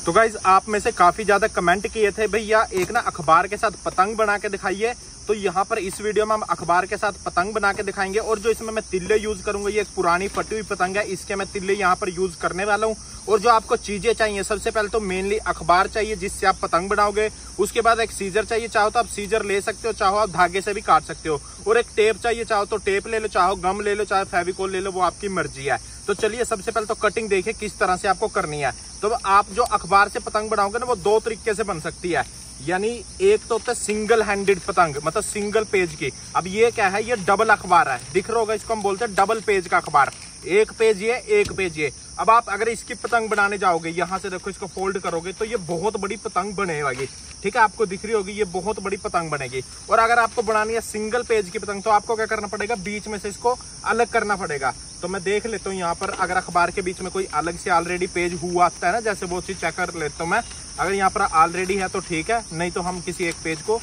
तो गाइज आप में से काफी ज्यादा कमेंट किए थे भैया एक ना अखबार के साथ पतंग बना के दिखाइए। तो यहाँ पर इस वीडियो में हम अखबार के साथ पतंग बना के दिखाएंगे। और जो इसमें मैं तिल्ले यूज करूंगा ये एक पुरानी फटी हुई पतंग है, इसके मैं तिल्ले यहाँ पर यूज करने वाला हूँ। और जो आपको चीजें चाहिए, सबसे पहले तो मेनली अखबार चाहिए जिससे आप पतंग बनाओगे। उसके बाद एक सीजर चाहिए, चाहो तो आप सीजर ले सकते हो, चाहो आप धागे से भी काट सकते हो। और एक टेप चाहिए, चाहो तो टेप ले लो, चाहो गम ले लो, चाहे फेविकोल ले लो, वो आपकी मर्जी है। तो चलिए सबसे पहले तो कटिंग देखिए किस तरह से आपको करनी है। तो आप जो अखबार से पतंग बनाओगे ना वो दो तरीके से बन सकती है। यानी एक तो होता है सिंगल हैंडेड पतंग, मतलब सिंगल पेज की। अब ये क्या है, ये डबल अखबार है, दिख रहा होगा, इसको हम बोलते हैं डबल पेज का अखबार। एक पेज ये, एक पेज ये। अब आप अगर इसकी पतंग बनाने जाओगे, यहाँ से देखो इसको फोल्ड करोगे तो ये बहुत बड़ी पतंग बनेगी। ठीक है, आपको दिख रही होगी ये बहुत बड़ी पतंग बनेगी। और अगर आपको बनानी है सिंगल पेज की पतंग तो आपको क्या करना पड़ेगा, बीच में से इसको अलग करना पड़ेगा। तो मैं देख लेता हूँ यहाँ पर, अगर अखबार के बीच में कोई अलग से ऑलरेडी पेज हुआ आता है ना, जैसे वो चीज चेक कर लेता हूँ मैं। अगर यहाँ पर ऑलरेडी है तो ठीक है, नहीं तो हम किसी एक पेज को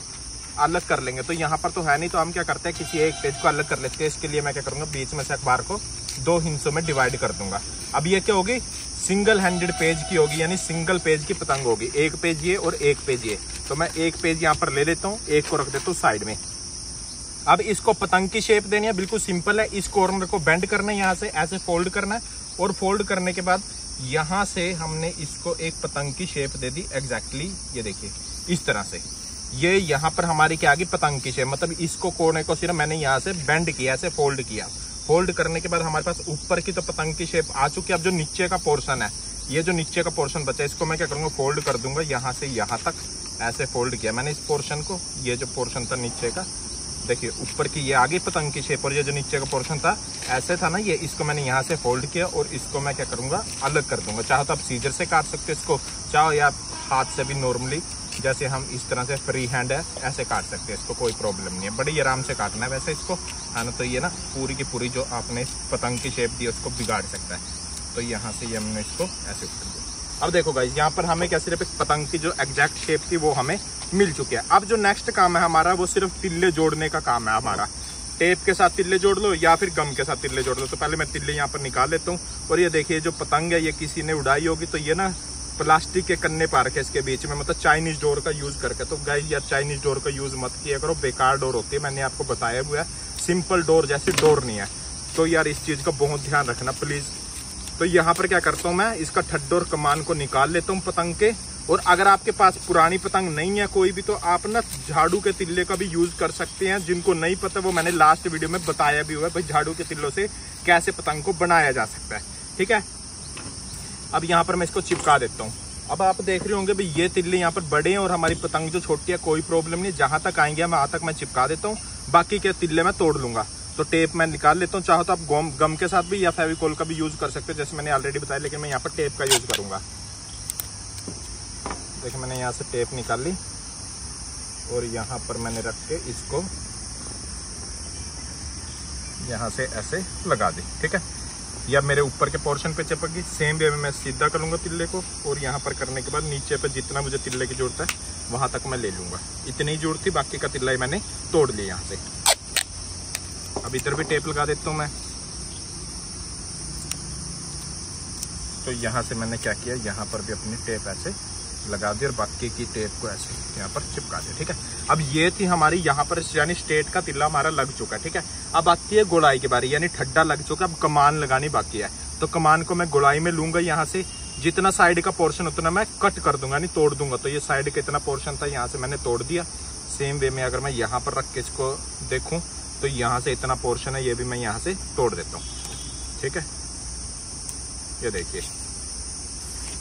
अलग कर लेंगे। तो यहाँ पर तो है नहीं, तो हम क्या करते हैं किसी एक पेज को अलग कर लेते हैं। इसके लिए मैं क्या करूंगा, बीच में से अखबार को दो हिस्सों में डिवाइड कर दूंगा। अब ये क्या होगी, सिंगल हैंडेड पेज की होगी, यानी सिंगल पेज की पतंग होगी। एक पेज ये और एक पेज ये। तो मैं एक पेज यहाँ पर ले लेता हूँ, एक को रख देता हूँ साइड में। अब इसको पतंग की शेप देनी है, बिल्कुल सिंपल है। इस कॉर्नर को बेंड करना है, यहाँ से ऐसे फोल्ड करना है। और फोल्ड करने के बाद यहाँ से हमने इसको एक पतंग की शेप दे दी एग्जैक्टली। ये देखिए इस तरह से, ये यहाँ पर हमारी क्या आ गई, पतंग की शेप। मतलब इसको कोने को सिर्फ मैंने यहाँ से बेंड किया, ऐसे फोल्ड किया। फोल्ड करने के बाद हमारे पास ऊपर की तो पतंग की शेप आ चुकी है। अब जो नीचे का पोर्शन है, ये जो नीचे का पोर्शन बचा है, इसको मैं क्या करूंगा, फोल्ड कर दूंगा। यहाँ से यहाँ तक ऐसे फोल्ड किया मैंने इस पोर्शन को। ये जो पोर्शन था नीचे का, देखिए ऊपर की ये आगे पतंग की शेप, और ये जो नीचे का पोर्शन था ऐसे था ना, ये इसको मैंने यहाँ से फोल्ड किया। और इसको मैं क्या करूंगा, अलग कर दूंगा। चाहो तो आप सीजर से काट सकते हो इसको, चाहो या हाथ से भी नॉर्मली जैसे हम इस तरह से फ्री हैंड है ऐसे काट सकते हैं इसको, कोई प्रॉब्लम नहीं है। बड़ी आराम से काटना है वैसे इसको, है ना। तो ये ना पूरी की पूरी जो आपने पतंग की शेप दी उसको बिगाड़ सकता है। तो यहाँ से ये हमने इसको ऐसे कर दिया। अब देखो गाइस, यहाँ पर हमें क्या सिर्फ एक पतंग की जो एग्जैक्ट शेप थी वो हमें मिल चुकी है। अब जो नेक्स्ट काम है हमारा वो सिर्फ तिल्ले जोड़ने का काम है हमारा। टेप के साथ तिल्ले जोड़ लो या फिर गम के साथ तिल्ले जोड़ लो। तो पहले मैं तिल्ले यहाँ पर निकाल लेता हूँ। और ये देखिए जो पतंग है ये किसी ने उड़ाई होगी, तो ये ना प्लास्टिक के कन्ने पा रखे इसके बीच में, मतलब चाइनीज डोर का यूज करके। तो गाइस यार चाइनीज डोर का यूज मत किया करो, बेकार डोर होती है, मैंने आपको बताया हुआ है। सिंपल डोर जैसी डोर नहीं है। तो यार इस चीज का बहुत ध्यान रखना प्लीज। तो यहाँ पर क्या करता हूँ मैं, इसका ठड्डो और कमान को निकाल लेता हूँ पतंग के। और अगर आपके पास पुरानी पतंग नहीं है कोई भी, तो आप ना झाड़ू के तिल्ले का भी यूज कर सकते हैं। जिनको नहीं पता वो मैंने लास्ट वीडियो में बताया भी हुआ है, भाई झाड़ू के तिल्लों से कैसे पतंग को बनाया जा सकता है। ठीक है, अब यहाँ पर मैं इसको चिपका देता हूँ। अब आप देख रहे होंगे भाई ये तिल्ले यहाँ पर बड़े हैं और हमारी पतंग जो छोटी है, कोई प्रॉब्लम नहीं, जहां तक आएंगे मैं वहां तक मैं चिपका देता हूँ। बाकी के तिल्ले मैं तोड़ लूंगा। तो टेप मैं निकाल लेता हूँ। चाहो तो आप गम के साथ भी या फेविकोल का भी यूज कर सकते हो, जैसे मैंने ऑलरेडी बताया, लेकिन मैं यहाँ पर टेप का यूज करूंगा। देखिए मैंने यहाँ से टेप निकाल ली और यहाँ पर मैंने रख के इसको यहाँ से ऐसे लगा दी। ठीक है, या मेरे ऊपर के पोर्शन पे चिपक गई। सेम वे में मैं सीधा करूंगा तिल्ले को, और यहाँ पर करने के बाद नीचे पे जितना मुझे तिल्ले की जरूरत है वहां तक मैं ले लूंगा। इतनी ही जरूरत थी, बाकी का तिल्ला ही मैंने तोड़ लिया यहाँ से। अब इधर भी टेप लगा देता हूँ मैं। तो यहाँ से मैंने क्या किया, यहाँ पर भी अपनी टेप ऐसे लगा दी और बाकी की टेप को ऐसे यहाँ पर चिपका दिया। ठीक है, अब ये थी हमारी यहाँ पर यानी स्ट्रेट का तिल्ला हमारा लग चुका है। ठीक है, अब आती है गोलाई की बारी, यानी ठड्डा लग चुका है, अब कमान लगानी बाकी है। तो कमान को मैं गोलाई में लूंगा, यहाँ से जितना साइड का पोर्शन उतना मैं कट कर दूंगा, यानी तोड़ दूंगा। तो ये साइड का इतना पोर्शन था, यहाँ से मैंने तोड़ दिया। सेम वे में अगर मैं यहाँ पर रख के इसको देखूं तो यहाँ से इतना पोर्शन है, ये भी मैं यहाँ से तोड़ देता हूँ। ठीक है, ये देखिए।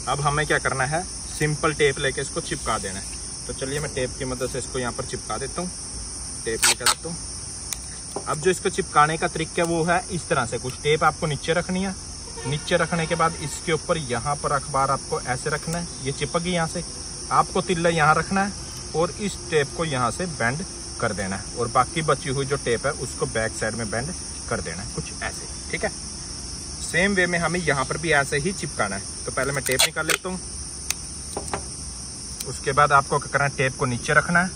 अब हमें क्या करना है, सिंपल टेप लेके इसको चिपका देना है। तो चलिए मैं टेप की मदद से इसको यहाँ पर चिपका देता हूँ। टेप लेकर देता हूँ। अब जो इसको चिपकाने का तरीका है वो है इस तरह से, कुछ टेप आपको नीचे रखनी है। नीचे रखने के बाद इसके ऊपर यहाँ पर अखबार आपको ऐसे रखना है, ये चिपक गई यहाँ से। आपको तिल्ला यहाँ रखना है और इस टेप को यहाँ से बेंड कर देना है, और बाकी बची हुई जो टेप है उसको बैक साइड में बेंड कर देना है, कुछ ऐसे। ठीक है, सेम वे में हमें यहाँ पर भी ऐसे ही चिपकाना है। तो पहले मैं टेप निकाल लेता हूँ। उसके बाद आपको क्या करना है, टेप को नीचे रखना है।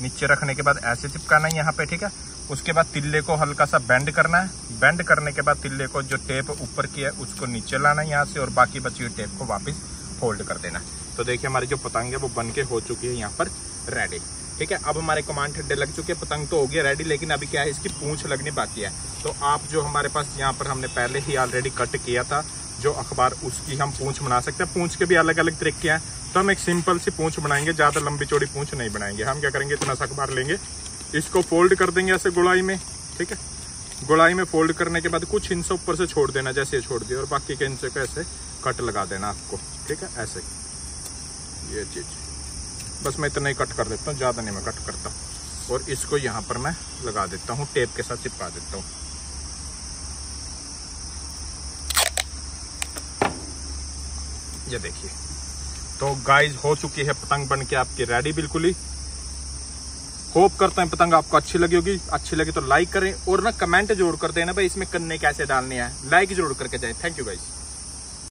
नीचे रखने के बाद ऐसे चिपकाना है यहाँ पे। ठीक है, उसके बाद तिल्ले को हल्का सा बेंड करना है। बेंड करने के बाद तिल्ले को जो टेप ऊपर की है उसको नीचे लाना है यहाँ से, और बाकी बची हुई टेप को वापस फोल्ड कर देना। तो देखिए हमारी जो पतंग है वो बन के हो चुकी है यहाँ पर रेडी। ठीक है, अब हमारे कमांड ठंडे लग चुके हैं, पतंग तो हो गया रेडी, लेकिन अभी क्या है इसकी पूंछ लगनी बाकी है। तो आप जो हमारे पास यहाँ पर हमने पहले ही ऑलरेडी कट किया था जो अखबार, उसकी हम पूंछ बना सकते हैं। पूंछ के भी अलग अलग तरीके हैं, तो हम एक सिंपल सी पूंछ बनाएंगे, ज्यादा लंबी चौड़ी पूंछ नहीं बनाएंगे। हम क्या करेंगे, इतना सा अखबार लेंगे, इसको फोल्ड कर देंगे ऐसे गोलाई में। ठीक है, गोलाई में फोल्ड करने के बाद कुछ इंच ऊपर से छोड़ देना, जैसे छोड़ दिया, और बाकी के इंच को ऐसे कट लगा देना आपको। ठीक है, ऐसे ये चीज बस मैं इतना ही कट कर देता हूँ, ज्यादा नहीं मैं कट करता। और इसको यहाँ पर मैं लगा देता हूँ, टेप के साथ चिपका देता हूँ। ये देखिए, तो गाइस हो चुकी है पतंग बन के आपकी रेडी बिल्कुल ही। होप करता है पतंग आपको अच्छी लगी होगी। अच्छी लगी तो लाइक करें और ना कमेंट जरूर कर देना भाई इसमें कन्ने कैसे डालने हैं, लाइक जरूर करके जाए। Thank you guys.